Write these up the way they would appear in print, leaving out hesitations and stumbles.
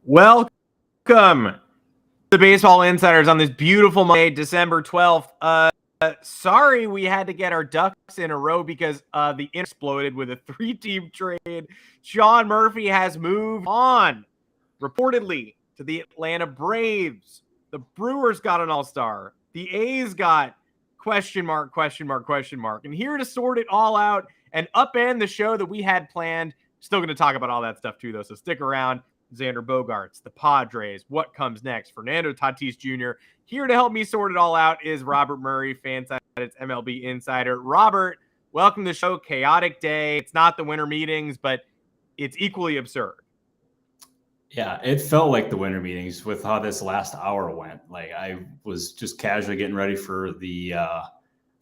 Welcome to the Baseball Insiders on this beautiful Monday, December 12th. Sorry we had to get our ducks in a row because the exploded with a 3-team trade. Sean Murphy has moved on, reportedly, to the Atlanta Braves. The Brewers got an all-star. The A's got question mark. And here to sort it all out and upend the show that we had planned. Still going to talk about all that stuff too, though, so stick around. Xander Bogaerts, the Padres, what comes next? Fernando Tatis Jr. Here to help me sort it all out is Robert Murray, Fansided's MLB Insider. Robert, welcome to the show. Chaotic day. It's not the winter meetings, but it's equally absurd. Yeah, it felt like the winter meetings with how this last hour went. Like I was just casually getting ready for the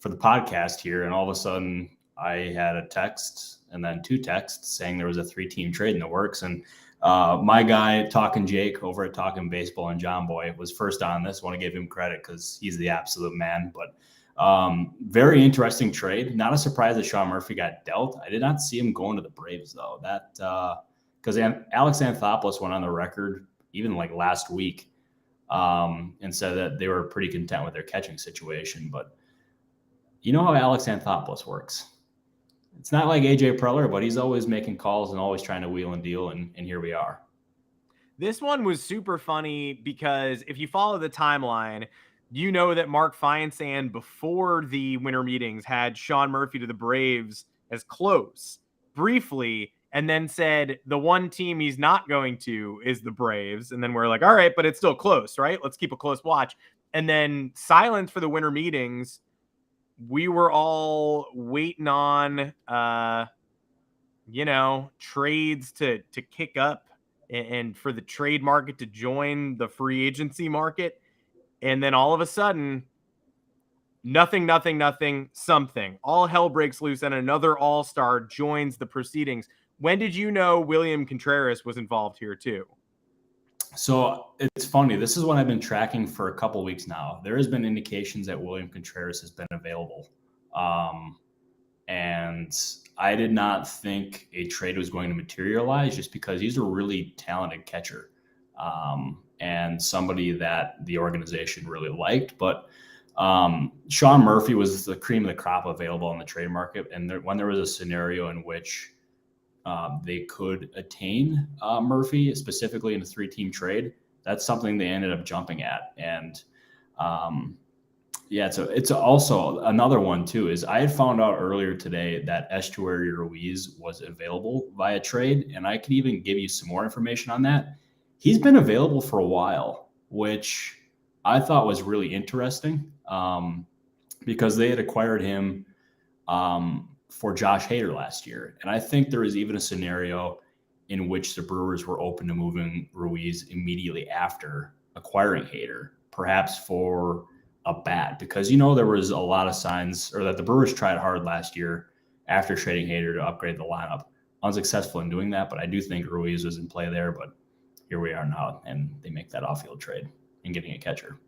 podcast here, and all of a sudden I had a text and then two texts saying there was a 3-team trade in the works. And my guy, Talking Jake over at Talking Baseball and John Boy, was first on this. Want to give him credit because he's the absolute man. But very interesting trade. Not a surprise that Sean Murphy got dealt. I did not see him going to the Braves, though. Because Alex Anthopoulos went on the record even like last week and said that they were pretty content with their catching situation. But you know how Alex Anthopoulos works. It's not like AJ Preller, but he's always making calls and always trying to wheel and deal, and here we are. This one was super funny because if you follow the timeline, you know that Mark Feinsand, before the winter meetings, had Sean Murphy to the Braves as close briefly, and then said the one team he's not going to is the Braves. And then we're like, all right, but it's still close, right? Let's keep a close watch. And then silence for the winter meetings. We were all waiting on, trades to kick up and for the trade market to join the free agency market. And then all of a sudden, nothing, something. All hell breaks loose and another all-star joins the proceedings. When did you know William Contreras was involved here too? So it's funny. This is what I've been tracking for a couple of weeks now. There has been indications that William Contreras has been available. And I did not think a trade was going to materialize just because he's a really talented catcher and somebody that the organization really liked. But Sean Murphy was the cream of the crop available on the trade market. And when there was a scenario in which they could attain Murphy, specifically in a 3-team trade, that's something they ended up jumping at. And it's also another one too, is I had found out earlier today that Estuary Ruiz was available via trade. And I could even give you some more information on that. He's been available for a while, which I thought was really interesting because they had acquired him for Josh Hader last year. And I think there is even a scenario in which the Brewers were open to moving Ruiz immediately after acquiring Hader, perhaps for a bat, because, there was a lot of signs, or that the Brewers tried hard last year after trading Hader to upgrade the lineup. Unsuccessful in doing that, but I do think Ruiz was in play there. But here we are now, and they make that off-field trade and getting a catcher.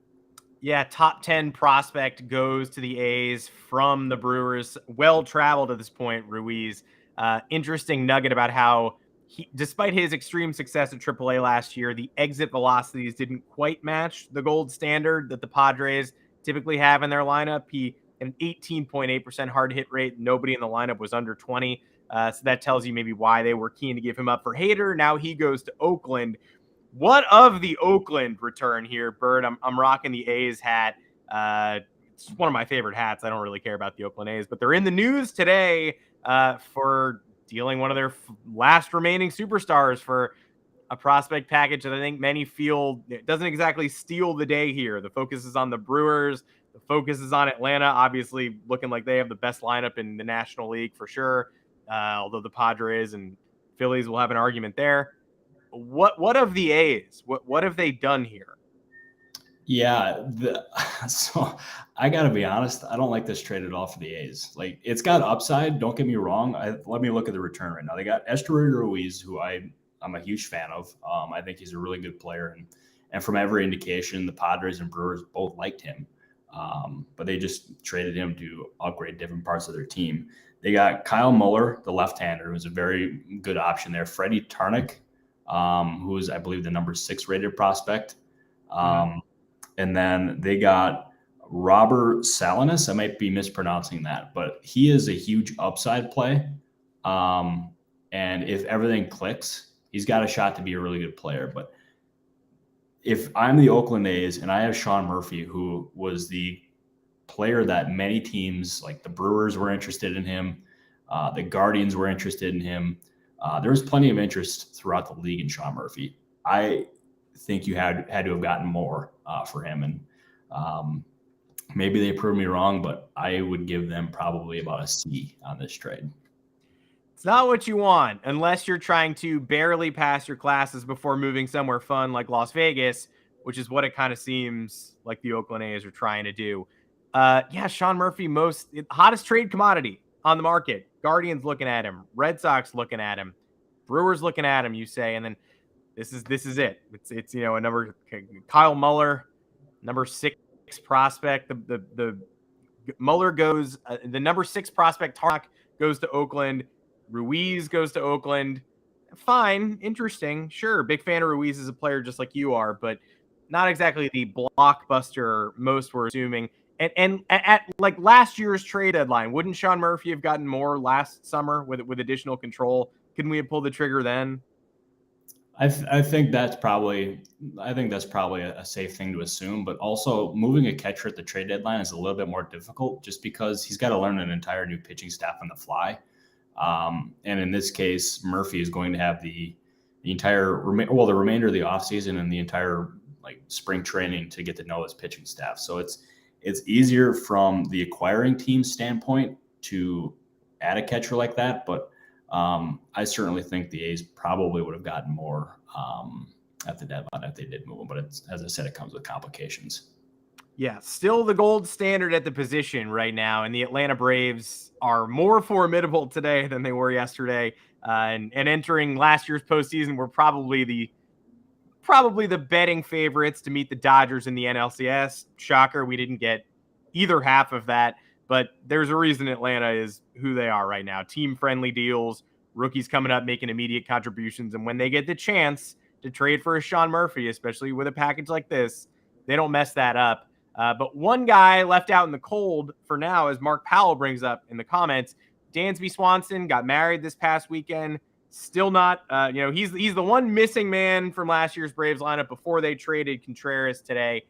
Yeah, top 10 prospect goes to the A's from the Brewers. Well-traveled at this point, Ruiz. Interesting nugget about how, despite his extreme success at AAA last year, the exit velocities didn't quite match the gold standard that the Padres typically have in their lineup. He had an 18.8% hard hit rate. Nobody in the lineup was under 20. So that tells you maybe why they were keen to give him up for Hader. Now he goes to Oakland. What of the Oakland return here, Bird? I'm rocking the A's hat. It's one of my favorite hats. I don't really care about the Oakland A's, but they're in the news today for dealing one of their last remaining superstars for a prospect package that I think many feel it doesn't exactly steal the day here. The focus is on the Brewers. The focus is on Atlanta, obviously looking like they have the best lineup in the National League for sure, although the Padres and Phillies will have an argument there. What of the A's? What have they done here? Yeah, so I got to be honest. I don't like this trade at all for the A's. Like, it's got upside. Don't get me wrong. Let me look at the return right now. They got Estuary Ruiz, who I'm a huge fan of. I think he's a really good player, and from every indication, the Padres and Brewers both liked him. But they just traded him to upgrade different parts of their team. They got Kyle Muller, the left-hander, who's a very good option there. Freddie Tarnick, who is, I believe, the number 6 rated prospect. And then they got Robert Salinas. I might be mispronouncing that, but he is a huge upside play. And if everything clicks, he's got a shot to be a really good player. But if I'm the Oakland A's and I have Sean Murphy, who was the player that many teams like the Brewers were interested in him, the Guardians were interested in him. There was plenty of interest throughout the league in Sean Murphy. I think you had to have gotten more for him. And maybe they proved me wrong, but I would give them probably about a C on this trade. It's not what you want unless you're trying to barely pass your classes before moving somewhere fun like Las Vegas, which is what it kind of seems like the Oakland A's are trying to do. Sean Murphy, hottest trade commodity on the market. Guardians looking at him, Red Sox looking at him, Brewers looking at him, you say, and then this is it. It's a number Kyle Muller, number 6 prospect. The Muller goes, the number 6 prospect Tarnock goes to Oakland. Ruiz goes to Oakland. Fine, interesting, sure. Big fan of Ruiz as a player, just like you are, but not exactly the blockbuster most were assuming. And at like last year's trade deadline, wouldn't Sean Murphy have gotten more last summer with additional control? Couldn't we have pulled the trigger then? I think that's probably a safe thing to assume, but also moving a catcher at the trade deadline is a little bit more difficult just because he's got to learn an entire new pitching staff on the fly. And in this case, Murphy is going to have the remainder of the offseason and the entire spring training to get to know his pitching staff. So it's easier from the acquiring team standpoint to add a catcher like that, but I certainly think the A's probably would have gotten more at the deadline if they did move him. But as I said, it comes with complications. Yeah, still the gold standard at the position right now, and the Atlanta Braves are more formidable today than they were yesterday. And entering last year's postseason, were probably the betting favorites to meet the Dodgers in the NLCS. Shocker, we didn't get either half of that. But there's a reason Atlanta is who they are right now. Team-friendly deals, rookies coming up making immediate contributions. And when they get the chance to trade for a Sean Murphy, especially with a package like this, they don't mess that up. But one guy left out in the cold for now, as Mark Powell brings up in the comments, Dansby Swanson got married this past weekend. Still not, he's the one missing man from last year's Braves lineup before they traded Contreras today.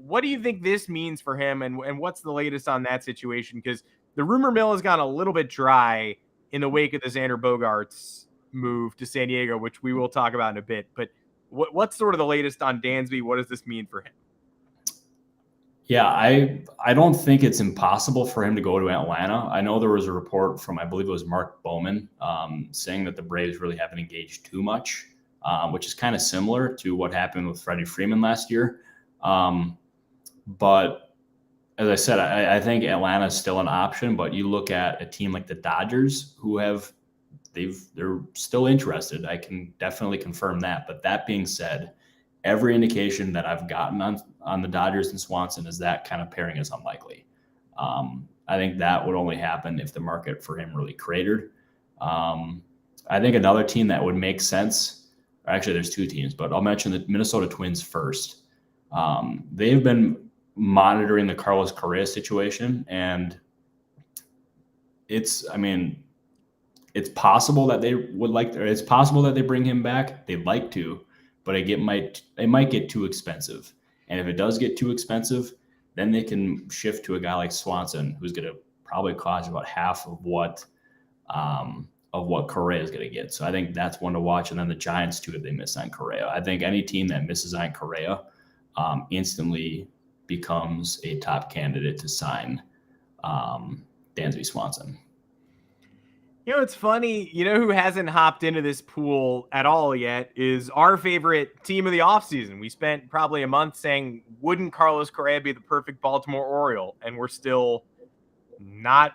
What do you think this means for him, and what's the latest on that situation? Because the rumor mill has gone a little bit dry in the wake of the Xander Bogaerts move to San Diego, which we will talk about in a bit. But what's sort of the latest on Dansby? What does this mean for him? Yeah, I don't think it's impossible for him to go to Atlanta. I know there was a report from, I believe it was Mark Bowman, saying that the Braves really haven't engaged too much, which is kind of similar to what happened with Freddie Freeman last year. But as I said, I think Atlanta is still an option, but you look at a team like the Dodgers they're still interested. I can definitely confirm that. But that being said, every indication that I've gotten on the Dodgers and Swanson is that kind of pairing is unlikely. I think that would only happen if the market for him really cratered. I think another team that would make sense, actually there's 2 teams, but I'll mention the Minnesota Twins first. They've been monitoring the Carlos Correa situation, and it's possible that they would it's possible that they bring him back. They'd like to, but it might get too expensive. And if it does get too expensive, then they can shift to a guy like Swanson, who's going to probably cost about half of what Correa is going to get. So I think that's one to watch. And then the Giants too, if they miss on Correa. I think any team that misses on Correa instantly becomes a top candidate to sign Dansby Swanson. It's funny, who hasn't hopped into this pool at all yet is our favorite team of the offseason. We spent probably a month saying, wouldn't Carlos Correa be the perfect Baltimore Oriole? And we're still not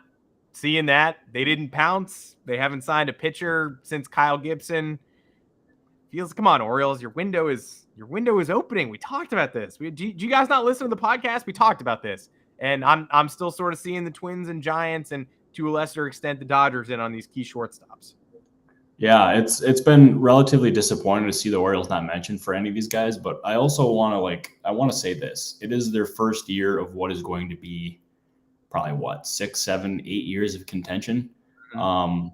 seeing that. They didn't pounce. They haven't signed a pitcher since Kyle Gibson. Come on, Orioles, your window is opening. We talked about this. Do you guys not listen to the podcast? We talked about this. And I'm still sort of seeing the Twins and Giants and to a lesser extent the Dodgers in on these key shortstops. Yeah, it's been relatively disappointing to see the Orioles not mentioned for any of these guys, but I also want to say this. It is their first year of what is going to be probably what, 6, 7, 8 years of contention. Um,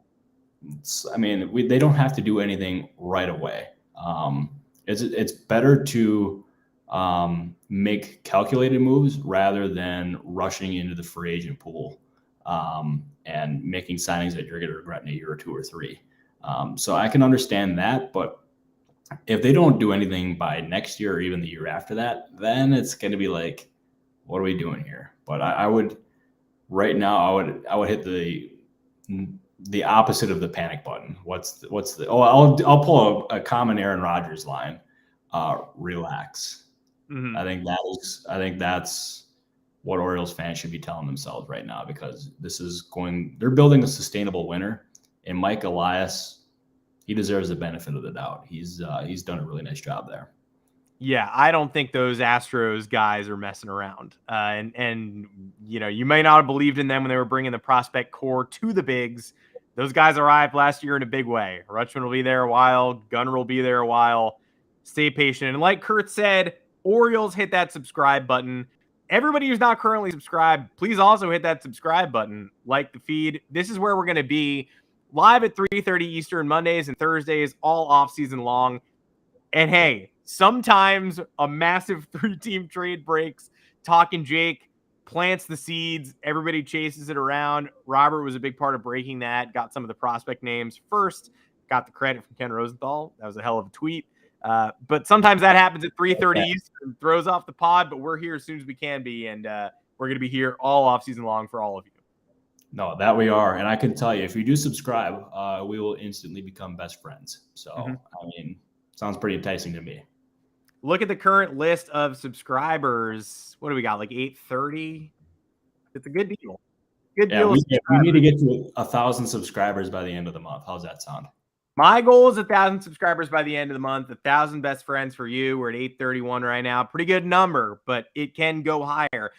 they don't have to do anything right away. It's better to make calculated moves rather than rushing into the free agent pool and making signings that you're going to regret in a year or 2 or 3. So I can understand that, but if they don't do anything by next year or even the year after that, then it's going to be like, what are we doing here? But I would right now, I would hit the opposite of the panic button. I'll pull a common Aaron Rodgers line. Relax. Mm-hmm. I think that's what Orioles fans should be telling themselves right now, because they're building a sustainable winner, and Mike Elias, he deserves the benefit of the doubt. He's done a really nice job there. Yeah, I don't think those Astros guys are messing around. And you may not have believed in them when they were bringing the prospect core to the bigs. Those guys arrived last year in a big way. Rutschman will be there a while. Gunnar will be there a while. Stay patient. And like Kurt said, Orioles, hit that subscribe button. Everybody who's not currently subscribed, please also hit that subscribe button. Like the feed. This is where we're going to be live at 3:30 Eastern Mondays and Thursdays all off season long. And hey, sometimes a massive 3-team trade breaks. Talking Jake plants the seeds. Everybody chases it around. Robert was a big part of breaking that. Got some of the prospect names first. Got the credit from Ken Rosenthal. That was a hell of a tweet. But sometimes that happens at 3:30 Eastern, throws off the pod. But we're here as soon as we can be, and we're going to be here all off season long for all of you. No, that we are. And I can tell you, if you do subscribe, we will instantly become best friends. So, sounds pretty enticing to me. Look at the current list of subscribers. What do we got? Like 830? It's a good deal. Good deal. We need to get to 1,000 subscribers by the end of the month. How's that sound? My goal is 1,000 subscribers by the end of the month. 1,000 best friends for you. We're at 831 right now. Pretty good number, but it can go higher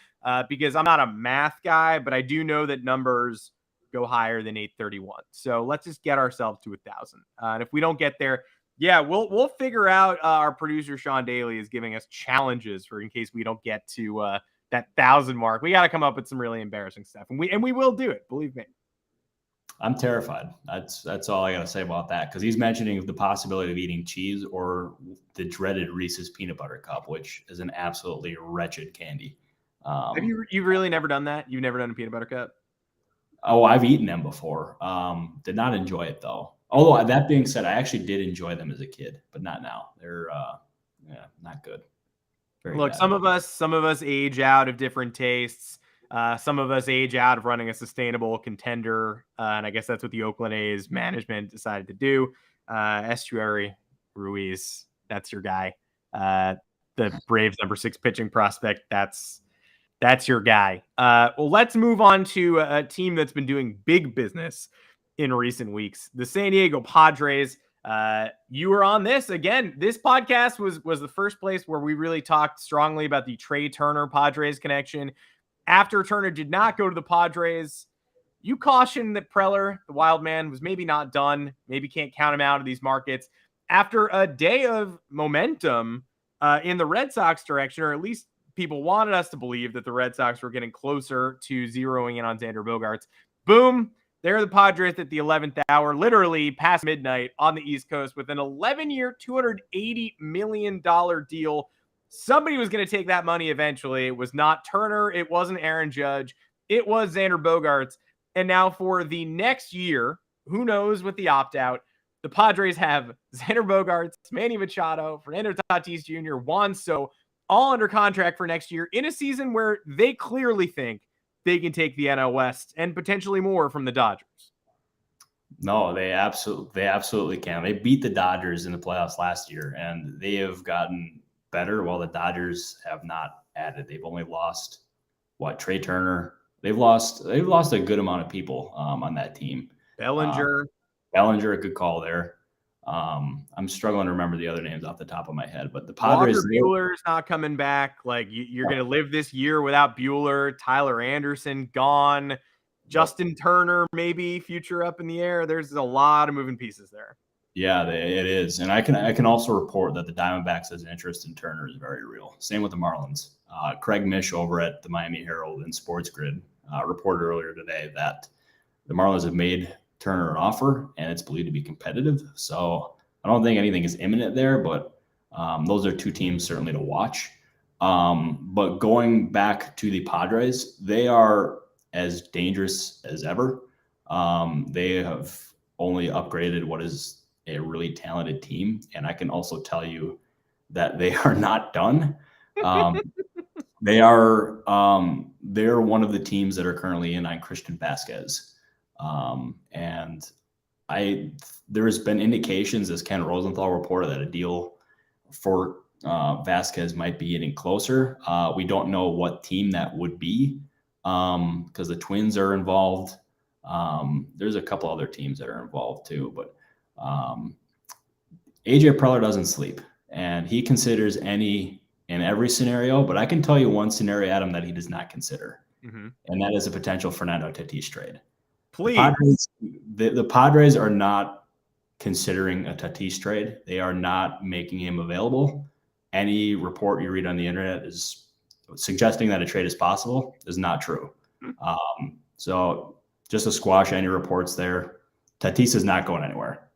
because I'm not a math guy, but I do know that numbers go higher than 831. So let's just get ourselves to 1,000. And if we don't get there, yeah, we'll figure out. Our producer Sean Daly is giving us challenges for in case we don't get to that 1,000 mark. We got to come up with some really embarrassing stuff, and we will do it. Believe me. I'm terrified. That's all I got to say about that, because he's mentioning the possibility of eating cheese or the dreaded Reese's peanut butter cup, which is an absolutely wretched candy. Have you really never done that? You've never done a peanut butter cup? Oh, I've eaten them before. Did not enjoy it though. Although that being said, I actually did enjoy them as a kid, but not now. They're not good. Look, some of us age out of different tastes. Some of us age out of running a sustainable contender, and I guess that's what the Oakland A's management decided to do. Estuary Ruiz, that's your guy. The Braves #6 pitching prospect, that's your guy. Well, let's move on to a team that's been doing big business in recent weeks. The San Diego Padres. You were on this again. This podcast was the first place where we really talked strongly about the Trey Turner Padres connection. After Turner did not go to the Padres, you cautioned that Preller, the wild man, was maybe not done. Maybe can't count him out of these markets. After a day of momentum in the Red Sox direction, or at least people wanted us to believe that the Red Sox were getting closer to zeroing in on Xander Bogaerts. Boom. They're the Padres at the 11th hour, literally past midnight on the East Coast with an 11-year, $280 million deal. Somebody was going to take that money eventually. It was not Turner. It wasn't Aaron Judge. It was Xander Bogaerts. And now for the next year, who knows with the opt-out, the Padres have Xander Bogaerts, Manny Machado, Fernando Tatis Jr., Juan Soto, all under contract for next year in a season where they clearly think they can take the NL West and potentially more from the Dodgers. No, they absolutely can. They beat the Dodgers in the playoffs last year, and they have gotten better while the Dodgers have not added. They've only lost Trey Turner. They've lost a good amount of people on that team. Bellinger, a good call there. I'm struggling to remember the other names off the top of my head, but the Padres. Walker Buehler's not coming back. Like you're going to live this year without Buehler. Tyler Anderson gone. Justin Turner, maybe future up in the air. There's a lot of moving pieces there. Yeah, it is. And I can also report that the Diamondbacks' interest in Turner is very real. Same with the Marlins. Craig Mish over at the Miami Herald and Sports Grid reported earlier today that the Marlins have made Turner an offer, and it's believed to be competitive. So I don't think anything is imminent there, but those are two teams certainly to watch. But going back to the Padres, they are as dangerous as ever. They have only upgraded what is a really talented team, and I can also tell you that they are not done. They're one of the teams that are currently in on Christian Vasquez. And there has been indications, as Ken Rosenthal reported, that a deal for Vasquez might be getting closer. We don't know what team that would be because the Twins are involved. There's a couple other teams that are involved too, but AJ Preller doesn't sleep, and he considers any and every scenario. But I can tell you one scenario, Adam, that he does not consider, and that is a potential Fernando Tatis trade. Please. The Padres are not considering a Tatis trade. They are not making him available. Any report you read on the internet is suggesting that a trade is possible is not true. So just to squash any reports there, Tatis is not going anywhere.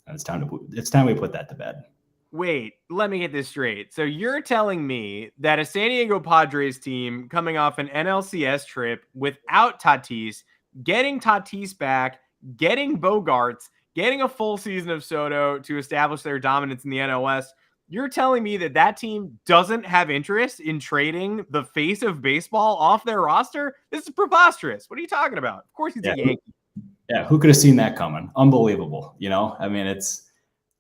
It's time we put that to bed. Wait, let me get this straight. So you're telling me that a San Diego Padres team coming off an NLCS trip without Tatis, getting Tatis back, getting Bogaerts, getting a full season of Soto to establish their dominance in the NL West, you're telling me that that team doesn't have interest in trading the face of baseball off their roster? This is preposterous. What are you talking about? Of course he's a Yankee. Yeah, who could have seen that coming? Unbelievable. I mean, it's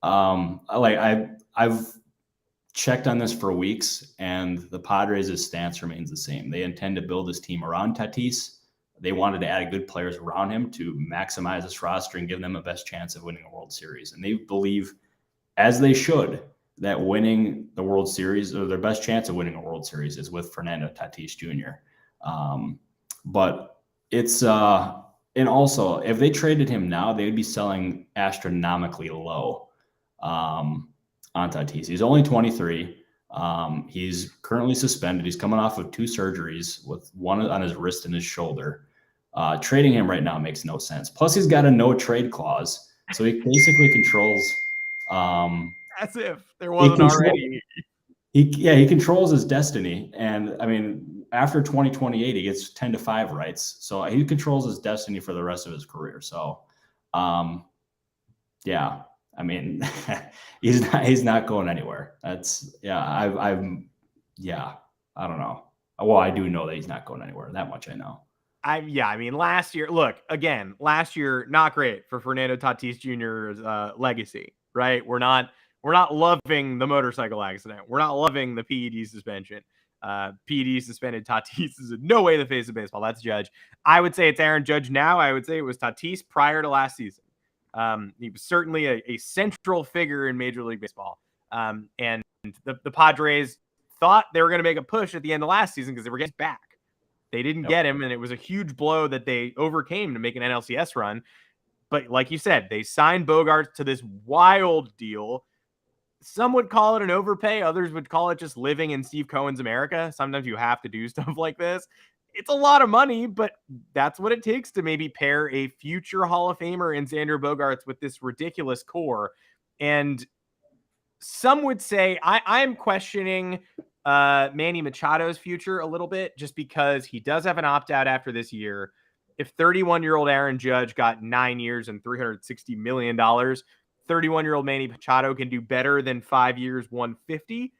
I've checked on this for weeks, and the Padres' stance remains the same. They intend to build this team around Tatis. They wanted to add good players around him to maximize this roster and give them the best chance of winning a World Series. And they believe, as they should, that winning the World Series, or their best chance of winning a World Series, is with Fernando Tatis Jr. But it's and also, if they traded him now, they would be selling astronomically low on Tatis. He's only 23. He's currently suspended. He's coming off of 2 surgeries, with one on his wrist and his shoulder. Trading him right now makes no sense. Plus, he's got a no trade clause, so he basically controls. As if there wasn't already. He controls his destiny, and I mean, after 2028, he gets 10-5 rights, so he controls his destiny for the rest of his career. So, yeah. I mean, he's not going anywhere. That's I don't know. Well, I do know that he's not going anywhere. That much I know. I mean, last year, not great for Fernando Tatis Jr.'s legacy, right? We're not loving the motorcycle accident. We're not loving the PED suspension. PED suspended Tatis is in no way the face of baseball. That's Judge. I would say it's Aaron Judge now. I would say it was Tatis prior to last season. He was certainly a central figure in Major League Baseball. And the Padres thought they were going to make a push at the end of last season because they were getting back. They didn't get him, and it was a huge blow that they overcame to make an NLCS run. But like you said, they signed Bogaerts to this wild deal. Some would call it an overpay. Others would call it just living in Steve Cohen's America. Sometimes you have to do stuff like this. It's a lot of money, but that's what it takes to maybe pair a future Hall of Famer in Xander Bogaerts with this ridiculous core. And some would say I'm questioning Manny Machado's future a little bit, just because he does have an opt-out after this year. If 31-year-old Aaron Judge got 9 years and $360 million, 31-year-old Manny Machado can do better than 5 years, 150.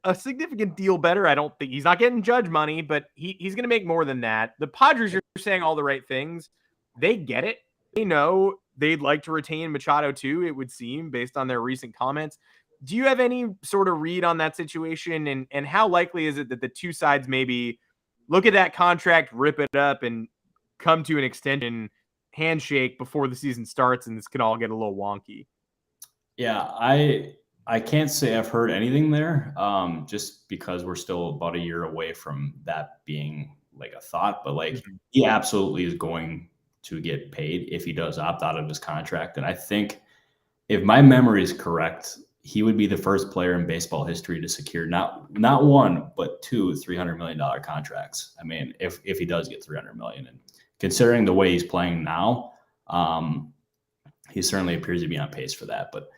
A significant deal better. I don't think he's not getting Judge money, but he's going to make more than that. The Padres are saying all the right things. They get it. They know they'd like to retain Machado too, it would seem, based on their recent comments. Do you have any sort of read on that situation? And how likely is it that the two sides maybe look at that contract, rip it up, and come to an extension handshake before the season starts, and this could all get a little wonky? Yeah, I can't say I've heard anything there, just because we're still about a year away from that being like a thought, but like he absolutely is going to get paid if he does opt out of his contract. And I think if my memory is correct, he would be the first player in baseball history to secure not one, but two $300 million contracts. I mean, if he does get $300 million, and considering the way he's playing now, he certainly appears to be on pace for that. But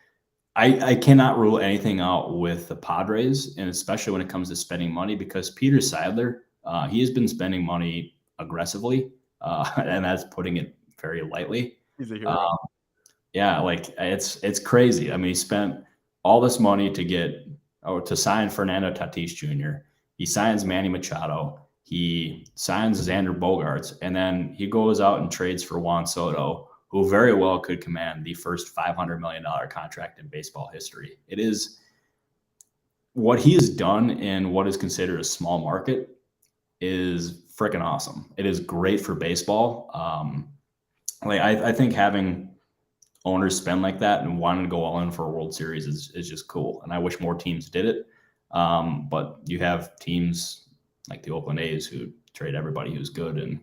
I cannot rule anything out with the Padres, and especially when it comes to spending money, because Peter Seidler, he has been spending money aggressively, and that's putting it very lightly. He's a hero. Yeah, like it's crazy. I mean, he spent all this money to sign Fernando Tatis Jr. He signs Manny Machado. He signs Xander Bogaerts, and then he goes out and trades for Juan Soto, who very well could command the first $500 million contract in baseball history. It is what he has done in what is considered a small market is freaking awesome. It is great for baseball. I think having owners spend like that and wanting to go all in for a World Series is just cool. And I wish more teams did it. But you have teams like the Oakland A's who trade everybody who's good, and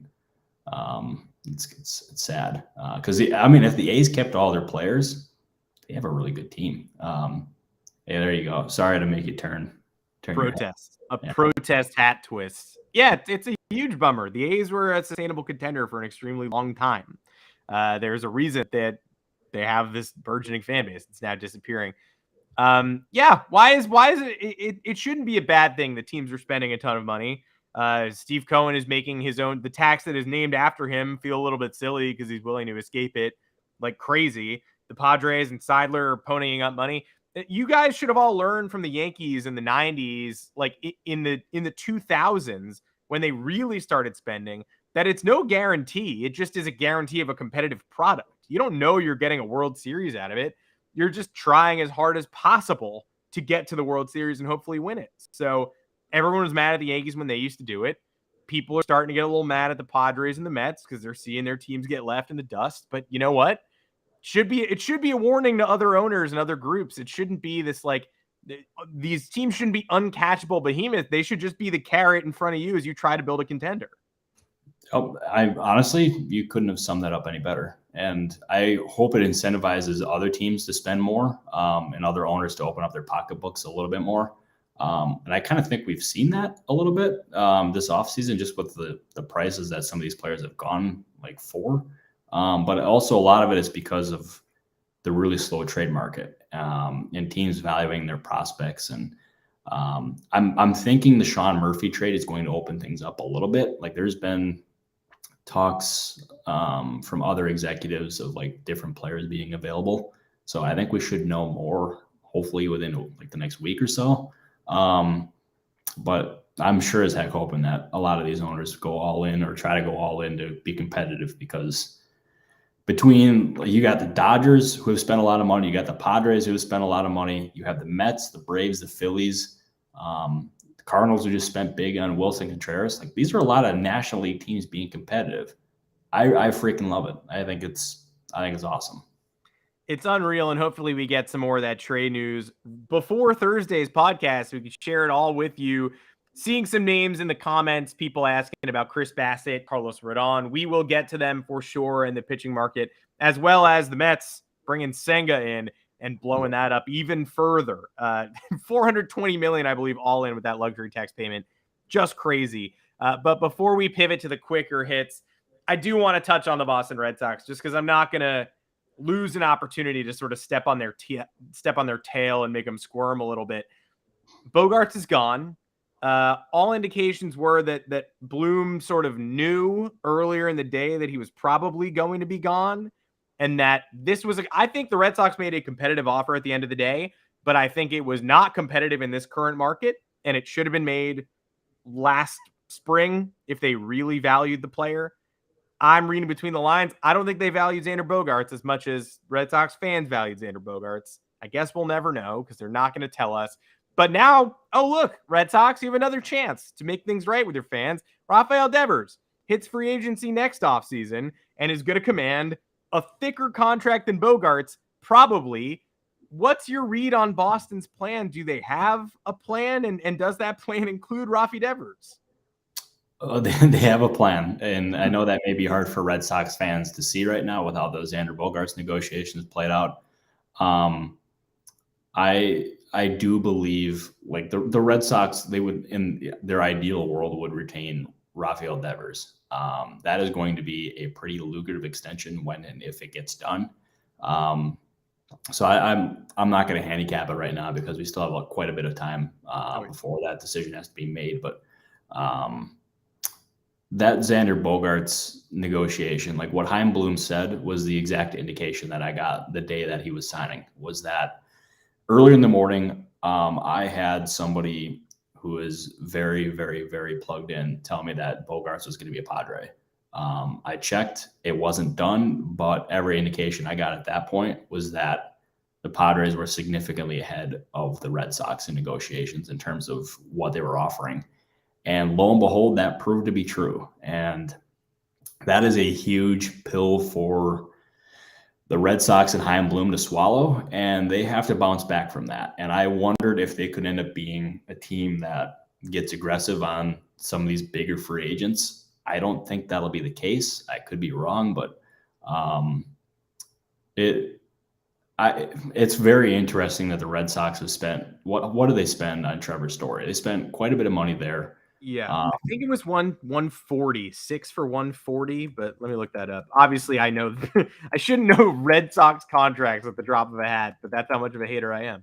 it's sad. Because if the A's kept all their players, they have a really good team. Yeah, there you go. Sorry to make you turn protest. Protest hat twist. Yeah, it's a huge bummer. The A's were a sustainable contender for an extremely long time. There's a reason that they have this burgeoning fan base. It's now disappearing. Why is it? It shouldn't be a bad thing that teams are spending a ton of money. Steve Cohen is making the tax that is named after him feel a little bit silly because he's willing to escape it like crazy. The Padres and Seidler are ponying up money. You guys should have all learned from the Yankees in the 90s, like in the 2000s, when they really started spending, that it's no guarantee. It just is a guarantee of a competitive product. You don't know you're getting a World Series out of it. You're just trying as hard as possible to get to the World Series and hopefully win it. So everyone was mad at the Yankees when they used to do it. People are starting to get a little mad at the Padres and the Mets because they're seeing their teams get left in the dust. But you know what? It should be a warning to other owners and other groups. It shouldn't be this like these teams shouldn't be uncatchable behemoths. They should just be the carrot in front of you as you try to build a contender. Oh, I honestly, you couldn't have summed that up any better. And I hope it incentivizes other teams to spend more, and other owners to open up their pocketbooks a little bit more. And I kind of think we've seen that a little bit this offseason, just with the prices that some of these players have gone like for. But also a lot of it is because of the really slow trade market, and teams valuing their prospects. And I'm thinking the Sean Murphy trade is going to open things up a little bit. Like there's been talks from other executives of like different players being available. So I think we should know more, hopefully within like the next week or so. But I'm sure as heck hoping that a lot of these owners go all in or try to go all in to be competitive, because between you got the Dodgers who have spent a lot of money, you got the Padres who have spent a lot of money, you have the Mets, the Braves, the Phillies, the Cardinals who just spent big on Wilson Contreras. Like these are a lot of National League teams being competitive. I freaking love it. I think it's awesome. It's unreal, and hopefully we get some more of that trade news before Thursday's podcast. We can share it all with you. Seeing some names in the comments, people asking about Chris Bassett, Carlos Rodon. We will get to them for sure in the pitching market, as well as the Mets bringing Senga in and blowing that up even further. $420 million, I believe, all in with that luxury tax payment. Just crazy. But before we pivot to the quicker hits, I do want to touch on the Boston Red Sox, just because I'm not going to lose an opportunity to sort of step on their tail and make them squirm a little bit. Bogaerts is gone. All indications were that Bloom sort of knew earlier in the day that he was probably going to be gone, and that this was I think the Red Sox made a competitive offer at the end of the day, but I think it was not competitive in this current market, and it should have been made last spring if they really valued the player. I'm reading between the lines. I don't think they valued Xander Bogaerts as much as Red Sox fans valued Xander Bogaerts. I guess we'll never know because they're not going to tell us. But now, oh, look, Red Sox, you have another chance to make things right with your fans. Rafael Devers hits free agency next offseason and is going to command a thicker contract than Bogaerts, probably. What's your read on Boston's plan? Do they have a plan? And does that plan include Rafi Devers? They have a plan, and I know that may be hard for Red Sox fans to see right now with how those Xander Bogaerts negotiations played out. Um, I do believe like the Red Sox, they would in their ideal world would retain Rafael Devers. That is going to be a pretty lucrative extension when and if it gets done. Um, so I'm not going to handicap it right now because we still have quite a bit of time before that decision has to be made. But that Xander Bogaerts negotiation, like what Chaim Bloom said, was the exact indication that I got the day that he was signing. Was that early in the morning, I had somebody who is very, very, very plugged in tell me that Bogaerts was going to be a Padre. I checked, it wasn't done, but every indication I got at that point was that the Padres were significantly ahead of the Red Sox in negotiations in terms of what they were offering. And lo and behold, that proved to be true. And that is a huge pill for the Red Sox and Chaim Bloom to swallow, and they have to bounce back from that. And I wondered if they could end up being a team that gets aggressive on some of these bigger free agents. I don't think that'll be the case. I could be wrong, but it's very interesting that the Red Sox have spent what do they spend on Trevor Story? They spent quite a bit of money there. Yeah, I think it was 140, 6 for 140, but let me look that up. Obviously, I know I shouldn't know Red Sox contracts at the drop of a hat, but that's how much of a hater I am.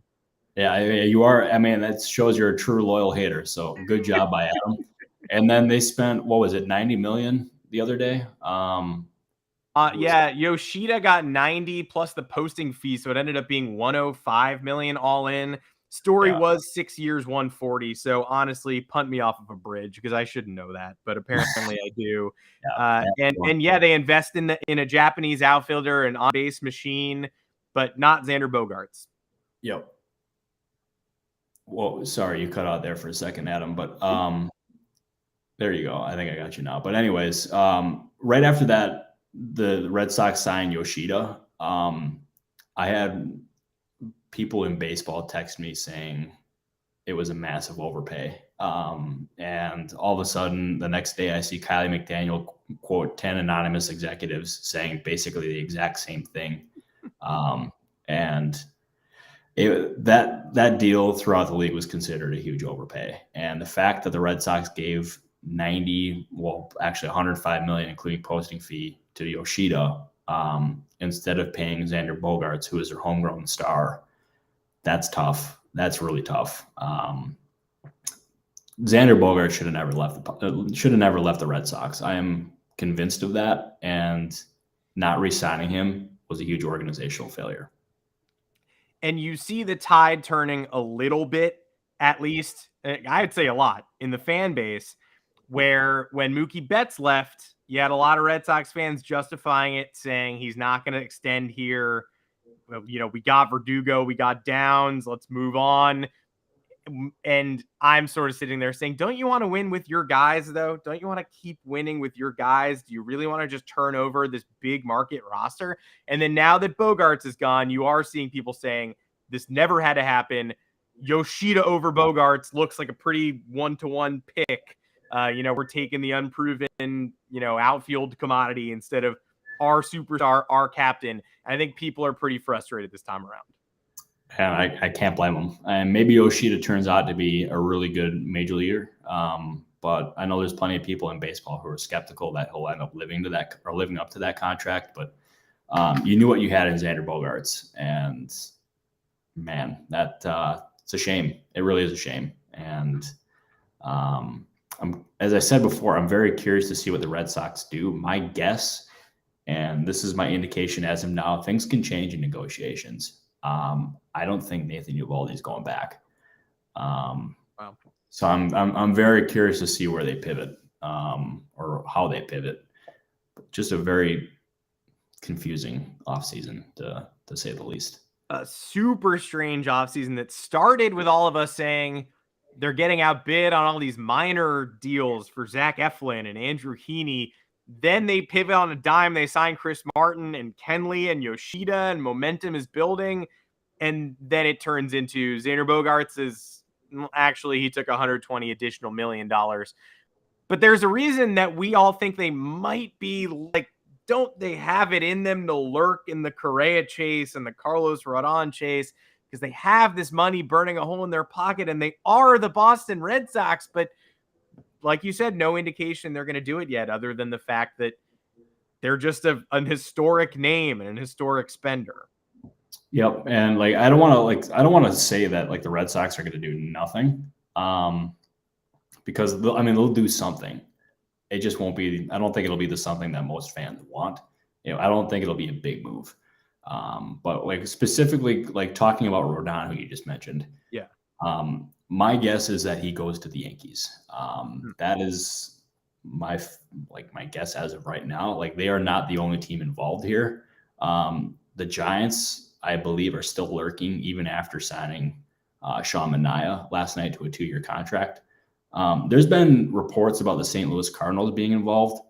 Yeah, you are. I mean, that shows you're a true loyal hater. So good job by Adam. And then they spent, what was it, 90 million the other day? Yeah, Yoshida got 90 plus the posting fee, so it ended up being 105 million all in. Story was 6 years, 140. So honestly, punt me off of a bridge because I shouldn't know that, but apparently I do. And they invest in a Japanese outfielder, an on-base machine, but not Xander Bogaerts. Yep. Well, sorry, you cut out there for a second, Adam, but there you go. I think I got you now. But anyways, right after that, the Red Sox signed Yoshida. I had people in baseball text me saying it was a massive overpay. And all of a sudden, the next day, I see Kylie McDaniel quote 10 anonymous executives saying basically the exact same thing. And that deal throughout the league was considered a huge overpay. And the fact that the Red Sox gave 105 million, including posting fee, to Yoshida instead of paying Xander Bogaerts, who is their homegrown star, that's tough. That's really tough. Xander Bogaerts should have never left the Red Sox. I am convinced of that, and not re-signing him was a huge organizational failure. And you see the tide turning a little bit, at least, I'd say a lot, in the fan base, where when Mookie Betts left, you had a lot of Red Sox fans justifying it, saying he's not going to extend here. You know, we got Verdugo, we got Downs, let's move on. And I'm sort of sitting there saying, don't you want to win with your guys, though? Don't you want to keep winning with your guys? Do you really want to just turn over this big market roster? And then now that Bogaerts is gone, you are seeing people saying this never had to happen. Yoshida over Bogaerts looks like a pretty one-to-one pick. We're taking the unproven, outfield commodity instead of our superstar, our captain. I think people are pretty frustrated this time around. And I can't blame them. And maybe Yoshida turns out to be a really good major leaguer. But I know there's plenty of people in baseball who are skeptical that he'll end up living up to that contract. But you knew what you had in Xander Bogaerts, and man, it's a shame. It really is a shame. And as I said before, I'm very curious to see what the Red Sox do. My guess, and this is my indication as of now, things can change in negotiations. I don't think Nathan Eovaldi is going back. Wow. So I'm very curious to see where they pivot or how they pivot. Just a very confusing offseason, to say the least. A super strange offseason that started with all of us saying they're getting outbid on all these minor deals for Zach Eflin and Andrew Heaney. Then they pivot on a dime. They sign Chris Martin and Kenley and Yoshida, and momentum is building. And then it turns into Xander Bogaerts he took $120 additional million. But there's a reason that we all think they might be like, don't they have it in them to lurk in the Correa chase and the Carlos Rodon chase? Because they have this money burning a hole in their pocket and they are the Boston Red Sox. But like you said, no indication they're going to do it yet, other than the fact that they're just an historic name and an historic spender. Yep. And like, I don't want to say that like the Red Sox are going to do nothing. Because they'll do something. It just won't be, I don't think it'll be the something that most fans want. I don't think it'll be a big move. But like specifically like talking about Rodon, who you just mentioned. Yeah. My guess is that he goes to the Yankees. That is my guess as of right now. Like, they are not the only team involved here. The Giants, I believe, are still lurking even after signing Sean Manaea last night to a 2-year contract. There's been reports about the St. Louis Cardinals being involved.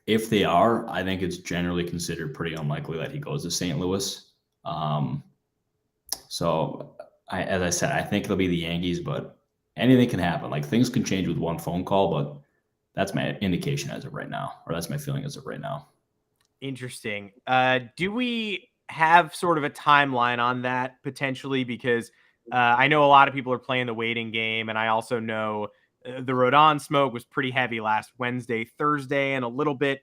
If they are, I think it's generally considered pretty unlikely that he goes to St. Louis. So as I said, I think it'll be the Yankees, but anything can happen. Like, things can change with one phone call, but that's my indication as of right now, or that's my feeling as of right now. Interesting. Do we have sort of a timeline on that potentially? Because I know a lot of people are playing the waiting game, and I also know the Rodon smoke was pretty heavy last Wednesday, Thursday, and a little bit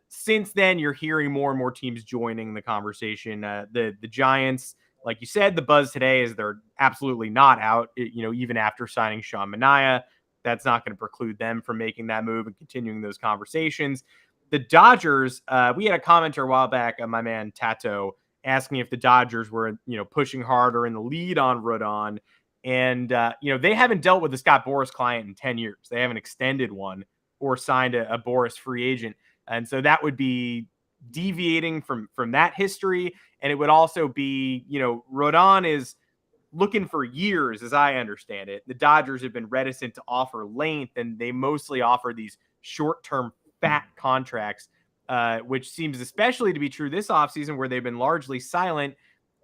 since then. You're hearing more and more teams joining the conversation. The Giants, like you said, the buzz today is they're absolutely not out. Even after signing Sean Manaea, that's not going to preclude them from making that move and continuing those conversations. The Dodgers, we had a commenter a while back, my man Tato, asking if the Dodgers were, pushing hard or in the lead on Rodon. And, they haven't dealt with the Scott Boras client in 10 years. They haven't extended one or signed a Boras free agent. And so that would be deviating from that history. And it would also be, Rodon is looking for years, as I understand it. The Dodgers have been reticent to offer length, and they mostly offer these short-term fat contracts, which seems especially to be true this offseason, where they've been largely silent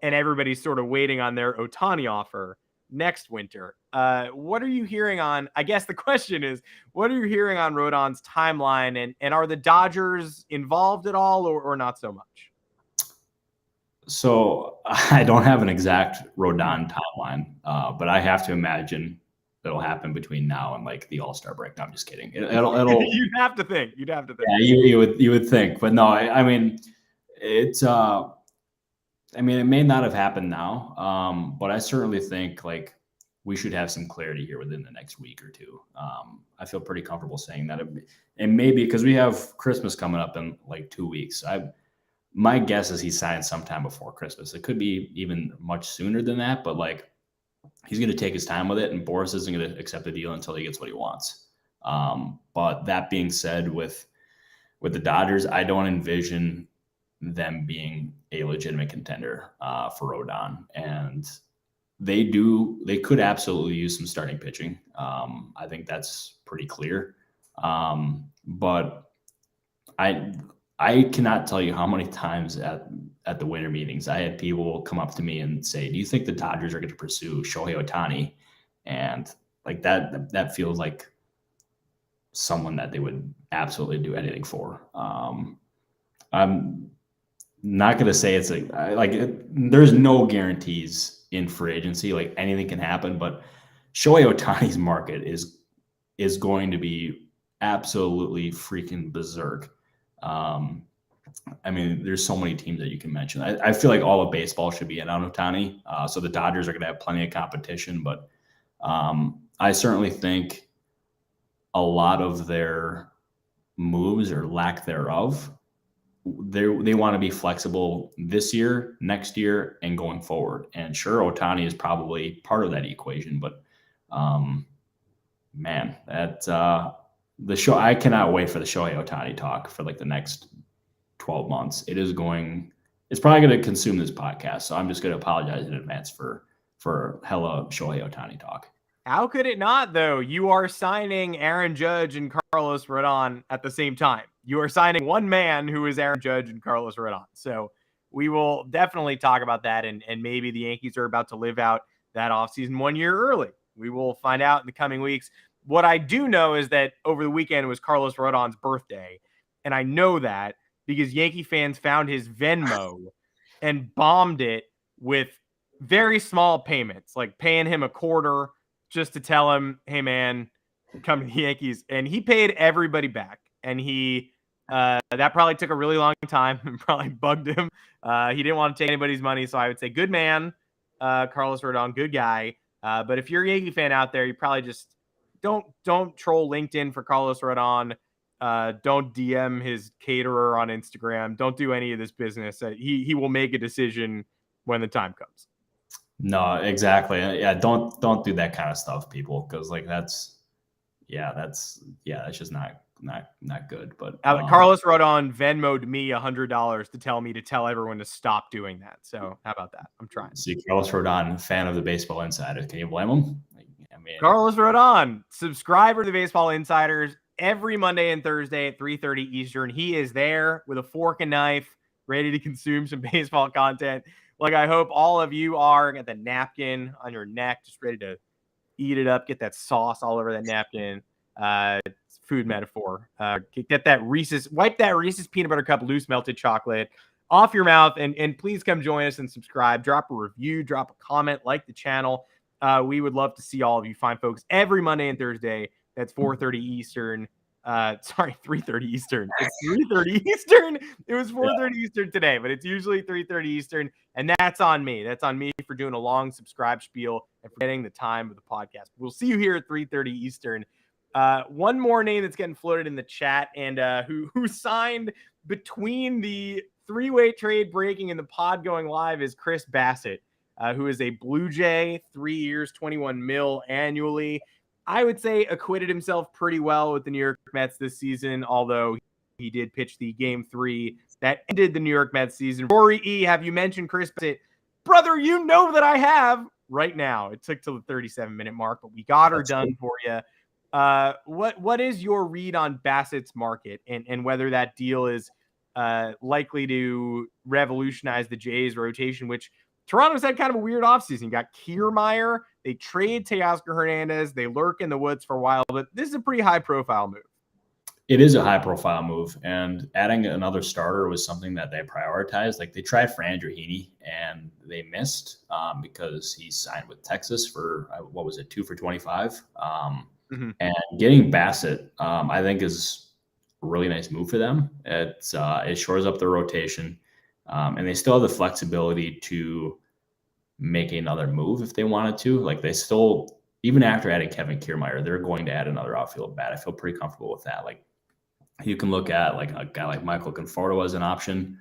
and everybody's sort of waiting on their Ohtani offer next winter. What are you hearing on, I guess the question is, what are you hearing on Rodon's timeline, and are the Dodgers involved at all or not so much? So I don't have an exact Rodon timeline, but I have to imagine that'll happen between now and like the All-Star break. No, I'm just kidding. It'll You'd have to think. Yeah, you would think, but no, I mean, it's it may not have happened now, but I certainly think like we should have some clarity here within the next week or two. I feel pretty comfortable saying that, and maybe because we have Christmas coming up in like 2 weeks. My guess is he signed sometime before Christmas. It could be even much sooner than that, but like, he's going to take his time with it, and Boras isn't going to accept the deal until he gets what he wants. But that being said, with the Dodgers, I don't envision them being a legitimate contender for Rodon, and they could absolutely use some starting pitching. I think that's pretty clear. But I cannot tell you how many times at the winter meetings I had people come up to me and say, "Do you think the Dodgers are going to pursue Shohei Ohtani?" And like that feels like someone that they would absolutely do anything for. I'm not going to say it's there's no guarantees in free agency. Like, anything can happen, but Shohei Ohtani's market is going to be absolutely freaking berserk. There's so many teams that you can mention. I feel like all of baseball should be in on Ohtani. So the Dodgers are going to have plenty of competition, but I certainly think a lot of their moves, or lack thereof, they want to be flexible this year, next year, and going forward. And sure, Ohtani is probably part of that equation, but man, the show, I cannot wait for the Shohei Ohtani talk for like the next 12 months. It's probably going to consume this podcast. So I'm just going to apologize in advance for hella Shohei Ohtani talk. How could it not, though? You are signing Aaron Judge and Carlos Rodon at the same time. You are signing one man who is Aaron Judge and Carlos Rodon. So we will definitely talk about that. And maybe the Yankees are about to live out that offseason 1 year early. We will find out in the coming weeks. What I do know is that over the weekend was Carlos Rodon's birthday. And I know that because Yankee fans found his Venmo and bombed it with very small payments, like paying him a quarter just to tell him, hey, man, come to the Yankees. And he paid everybody back. And that probably took a really long time and probably bugged him. He didn't want to take anybody's money. So I would say good man, Carlos Rodon, good guy. But if you're a Yankee fan out there, you probably just don't troll LinkedIn for Carlos Rodon. Don't DM his caterer on Instagram. Don't do any of this business. He will make a decision when the time comes. No, exactly. Yeah, don't do that kind of stuff, people, because like that's just not good. But Carlos Rodon Venmo'd me $100 to tell me to tell everyone to stop doing that. So how about that? I'm trying. See, Carlos Rodon, fan of the Baseball Insider. Can you blame him? I mean, Carlos Rodon, subscriber to the Baseball Insiders every Monday and Thursday at 3:30 Eastern. He is there with a fork and knife, ready to consume some baseball content. Like I hope all of you are. Got the napkin on your neck, just ready to eat it up. Get that sauce all over that napkin. Food metaphor. Get that wipe that Reese's peanut butter cup loose melted chocolate off your mouth, and please come join us and subscribe. Drop a review, drop a comment, like the channel. We would love to see all of you fine folks every Monday and Thursday. That's 4:30 Eastern. 3:30 Eastern. It's 3:30 Eastern. It was 4:30 Eastern today, but it's usually 3:30 Eastern, and that's on me. That's on me for doing a long subscribe spiel and forgetting the time of the podcast. We'll see you here at 3:30 Eastern. One more name that's getting floated in the chat, and who signed between the three-way trade breaking and the pod going live is Chris Bassett, who is a Blue Jay, 3 years, $21 million annually. I would say acquitted himself pretty well with the New York Mets this season, although he did pitch the game 3 that ended the New York Mets season. Rory E., have you mentioned Chris Bassett? Brother, you know that I have right now. It took till the 37-minute mark, but we got her done for you. What is your read on Bassett's market and whether that deal is likely to revolutionize the Jays rotation, which Toronto's had kind of a weird offseason. You got Kiermaier. They trade Teoscar Hernandez. They lurk in the woods for a while, but this is a pretty high-profile move. It is a high-profile move, and adding another starter was something that they prioritized. Like they tried Fran Heaney, and they missed because he signed with Texas for, 2 for 25. And getting Bassett, I think, is a really nice move for them. It shores up their rotation, and they still have the flexibility to make another move if they wanted to. Like they still, even after adding Kevin Kiermaier, they're going to add another outfield bat. I feel pretty comfortable with that. Like you can look at like a guy like Michael Conforto as an option.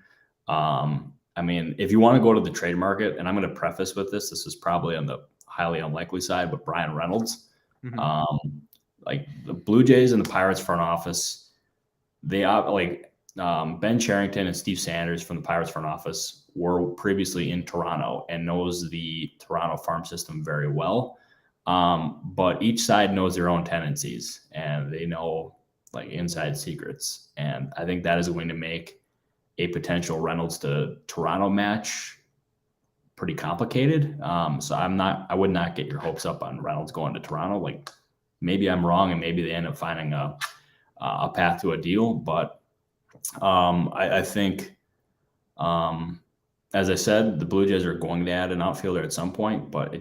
I mean, if you want to go to the trade market, and I'm going to preface with this is probably on the highly unlikely side, but Brian Reynolds, like the Blue Jays and the Pirates front office, they Ben Cherington and Steve Sanders from the Pirates front office were previously in Toronto and knows the Toronto farm system very well. But each side knows their own tendencies and they know like inside secrets. And I think that is going to make a potential Reynolds to Toronto match pretty complicated. So I would not get your hopes up on Reynolds going to Toronto. Like maybe I'm wrong and maybe they end up finding a path to a deal. But I think, as I said, the Blue Jays are going to add an outfielder at some point, but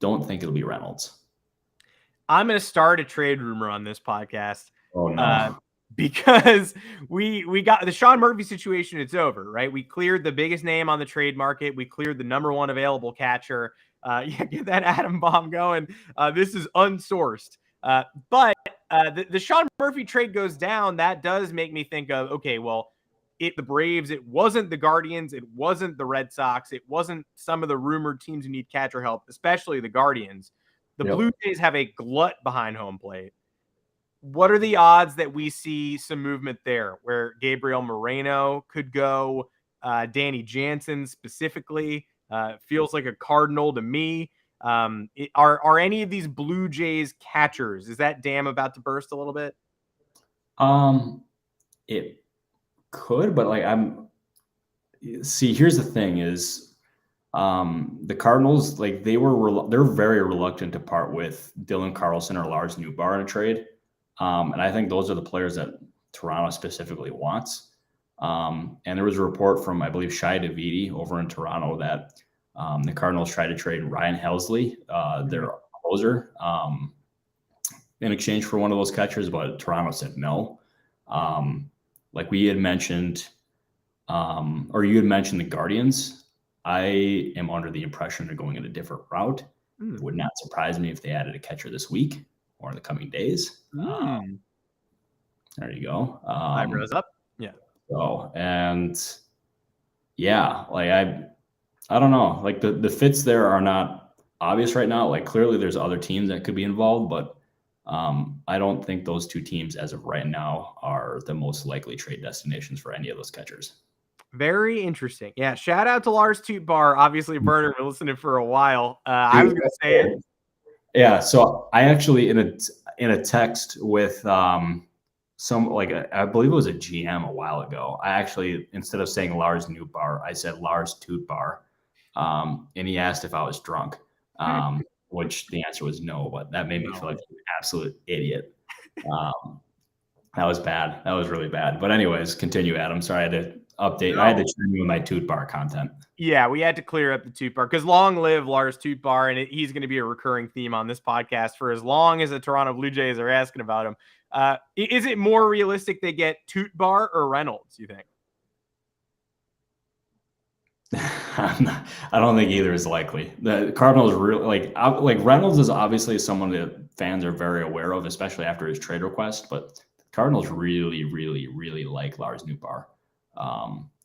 don't think it'll be Reynolds. I'm going to start a trade rumor on this podcast. Oh, no. Because we got the Sean Murphy situation. It's over, right? We cleared the biggest name on the trade market. We cleared the number one available catcher. Get that atom bomb going. This is unsourced. But the Sean Murphy trade goes down. That does make me think of, okay, well, the Braves, it wasn't the Guardians, it wasn't the Red Sox, it wasn't some of the rumored teams who need catcher help, especially the Guardians. The Blue Jays have a glut behind home plate. What are the odds that we see some movement there where Gabriel Moreno could go, Danny Jansen specifically? Feels like a Cardinal to me. Are any of these Blue Jays catchers? Is that dam about to burst a little bit? It could, but like here's the thing is The Cardinals, like they're very reluctant to part with Dylan Carlson or Lars Nootbaar in a trade. And I think those are the players that Toronto specifically wants. And there was a report from, I believe, Shai Davidi over in Toronto that the Cardinals tried to trade Ryan Helsley, their closer, in exchange for one of those catchers, but Toronto said no. Like we had mentioned, or you had mentioned the Guardians. I am under the impression they're going in a different route. It would not surprise me if they added a catcher this week or in the coming days. There you go. Eyebrows up. Yeah. So, and yeah, like I don't know. Like the fits there are not obvious right now. Like clearly there's other teams that could be involved, but I don't think those two teams as of right now are the most likely trade destinations for any of those catchers. Very interesting. Yeah. Shout out to Lars Nootbaar. Obviously, Burner been listening for a while. I was going to say it. Yeah. So I actually in a text with some, like, I believe it was a GM a while ago. I actually, instead of saying Lars Nootbaar, I said Lars Tootbar. And he asked if I was drunk, which the answer was no, but that made me feel like an absolute idiot. That was bad. That was really bad. But anyways, continue, Adam. Sorry, I had to update. No. I had to trim you with my Tootbar content. Yeah, we had to clear up the Tootbar because long live Lars Tootbar, and he's going to be a recurring theme on this podcast for as long as the Toronto Blue Jays are asking about him. Is it more realistic they get Tootbar or Reynolds, you think? I don't think either is likely. The Cardinals really like Reynolds is obviously someone that fans are very aware of, especially after his trade request. But the Cardinals really, really, really like Lars Nootbaar.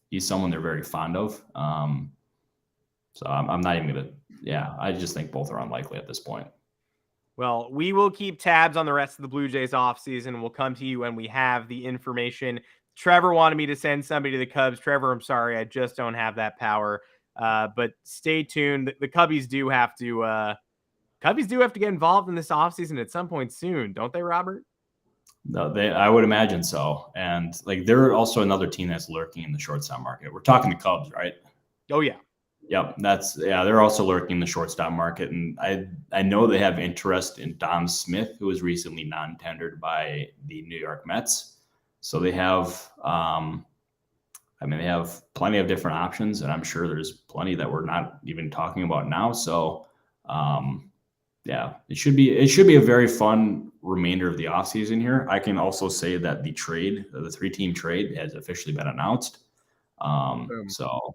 He's someone they're very fond of. So I'm not even gonna. Yeah, I just think both are unlikely at this point. Well, we will keep tabs on the rest of the Blue Jays offseason. We'll come to you when we have the information. Trevor wanted me to send somebody to the Cubs. Trevor, I'm sorry. I just don't have that power. But stay tuned. The Cubbies do have to get involved in this offseason at some point soon, don't they, Robert? No, I would imagine so. And like they're also another team that's lurking in the shortstop market. We're talking the Cubs, right? Oh, yeah. Yep, they're also lurking in the shortstop market, and I know they have interest in Dom Smith, who was recently non-tendered by the New York Mets. So they have, they have plenty of different options, and I'm sure there's plenty that we're not even talking about now. So, it should be a very fun remainder of the offseason here. I can also say that the 3-team trade has officially been announced. So.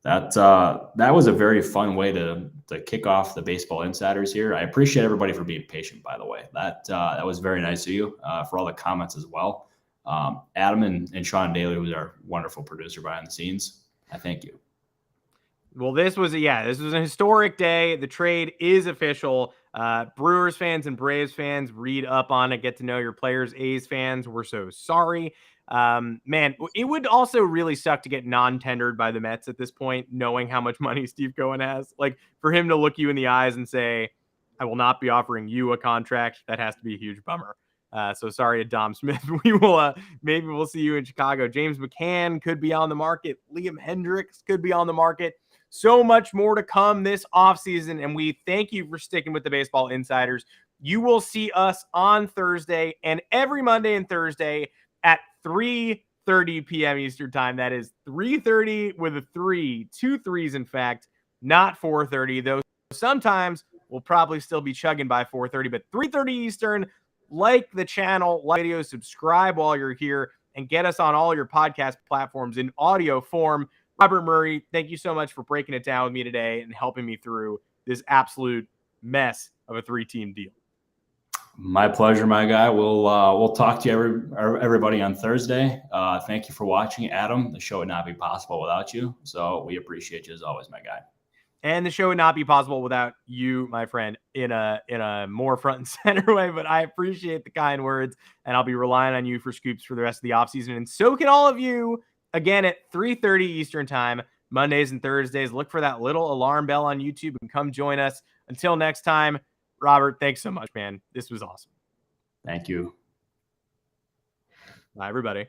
That was a very fun way to kick off the Baseball Insiders here. I appreciate everybody for being patient, by the way. That was very nice of you for all the comments as well. Adam and Sean Daly, who's our wonderful producer behind the scenes, I thank you. Well, this was a historic day. The trade is official. Brewers fans and Braves fans, read up on it, get to know your players. A's fans, we're so sorry. Man, it would also really suck to get non-tendered by the Mets at this point, knowing how much money Steve Cohen has. Like, for him to look you in the eyes and say, I will not be offering you a contract, that has to be a huge bummer. So sorry to Dom Smith. We will maybe we'll see you in Chicago. James McCann could be on the market. Liam Hendricks could be on the market. So much more to come this offseason, and we thank you for sticking with the Baseball Insiders. You will see us on Thursday and every Monday and Thursday at 3:30 p.m. Eastern time. That is 3:30 with a 3, 2 3s, in fact, not 4:30. Though sometimes we'll probably still be chugging by 4:30, but 3:30 Eastern. Like the channel, like video, subscribe while you're here, and get us on all your podcast platforms in audio form. Robert Murray, thank you so much for breaking it down with me today and helping me through this absolute mess of a 3-team deal. My pleasure, my guy. We'll talk to you everybody on Thursday. Thank you for watching, Adam. The show would not be possible without you, so we appreciate you as always, my guy. And the show would not be possible without you, my friend, in a more front and center way. But I appreciate the kind words, and I'll be relying on you for scoops for the rest of the offseason. And so can all of you. Again, at 3:30 Eastern time, Mondays and Thursdays. Look for that little alarm bell on YouTube and come join us. Until next time, Robert, thanks so much, man. This was awesome. Thank you. Bye, everybody.